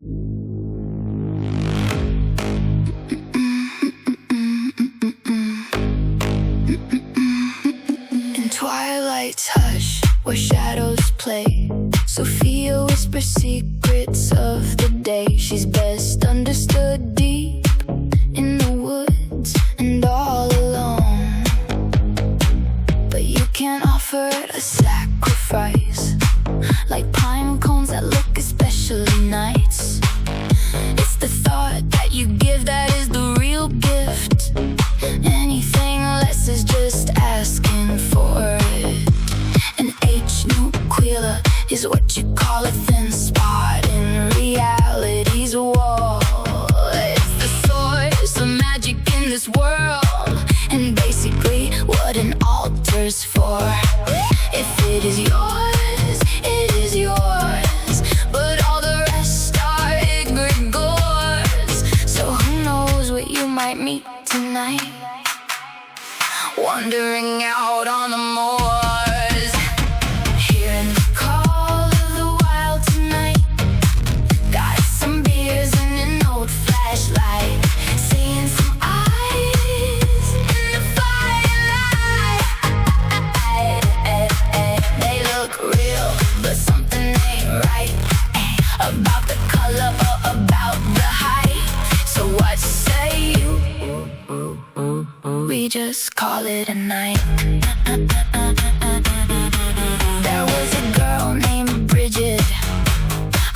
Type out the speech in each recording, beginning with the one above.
In twilight's hush, where shadows play, Sophia whispers secrets of the day. She's best understood deep in the woods and all alone. But you can't offer a sacrifice, like pine cones that look especially nice. It's the thought that you give that is the real gift. Anything less is just asking for it. An H nuclear is what you call a thin spot in reality's wall. It's the source of magic in this world, and basically what an altar's for. If it is yours, it is yours, but all the rest are egregores. So who knows what you might meet tonight, wandering out on the moors, hearing the call of the wild tonight. Got some beers and an old flashlight, seeing some eyes in the firelight. They look real, but something ain't right about the color or about the height. So what say you? We just call it a night. There was a girl named Bridget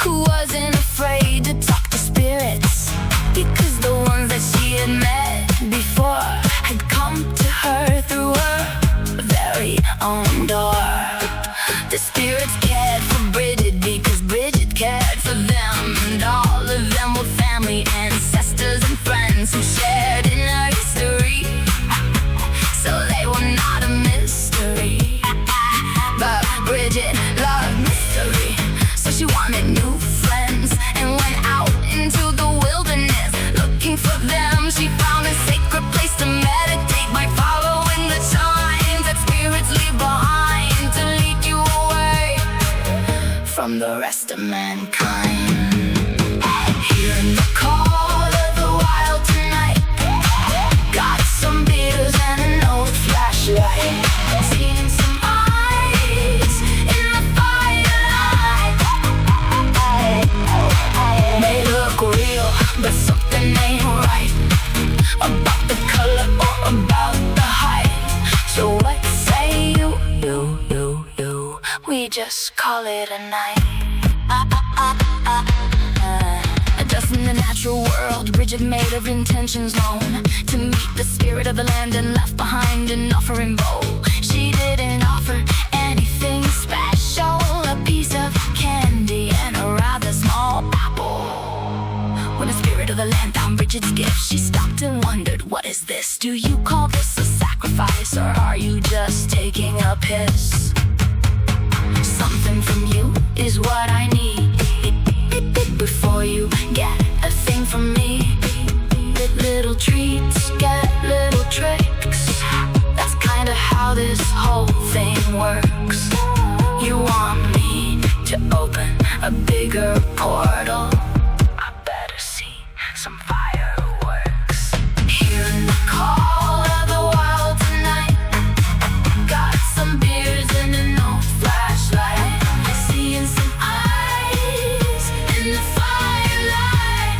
who wasn't afraid to talk to spirits, because the ones that she had met before had come to her through her very own door. The spirits cared for Bridget because Bridget cared for them, and all of them were family, ancestors and friends who shared in her history. So they were not a mystery, but Bridget loved mystery, so she wanted new friends and went out into the wilderness looking for them. She found a sacred place to meditate by following the signs that spirits leave behind to lead you away from the rest of mankind. Hearing the call of the wild tonight, got some beers and an old flashlight, seeing some eyes in the firelight. They look real, but something ain't right about the color or about the height. So what say you? We just call it a night. Just in the natural world, Bridget made her intentions known to meet the spirit of the land and left behind an offering bowl. She didn't offer anything special, a piece of candy and a rather small apple. When the spirit of the land found Bridget's gift, she stopped and wondered, what is this? Do you call this a sacrifice, or are you just taking a piss? Something from you is what I need before you get a thing from me. Little treats, get little tricks. That's kinda how this whole thing works. You want me to open a bigger portal? I better see some fireworks. Hearing the call of the wild tonight, got some beers and an old flashlight, seeing some eyes in the firelight.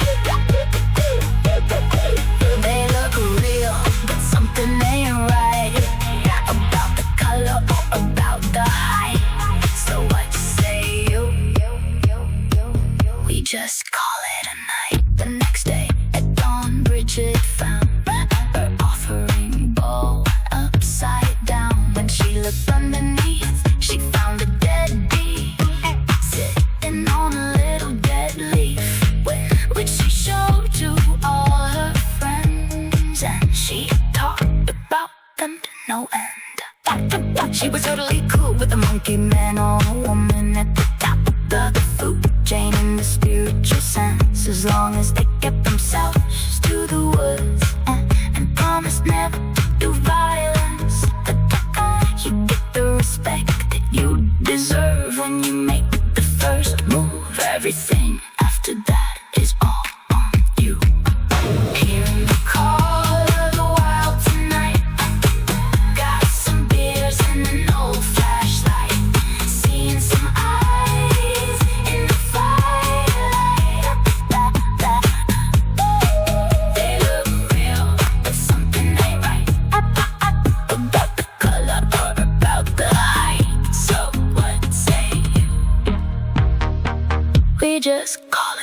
They look real, but something ain't right about the color or about the height. So what say you? We just call it a night. The next day at dawn, Bridget found her offering bowl upside down. When she looked underneath, she found a dead bee sitting on a little dead leaf, which she showed to all her friends, and she talked about them to no end. She was totally cool with a monkey man or a woman at the top of the food chain in the spiritual sense, as long as they kept themselves to the woods and promised never to do violence. But you get the respect that you deserve when you make the first move. Everything after that We just call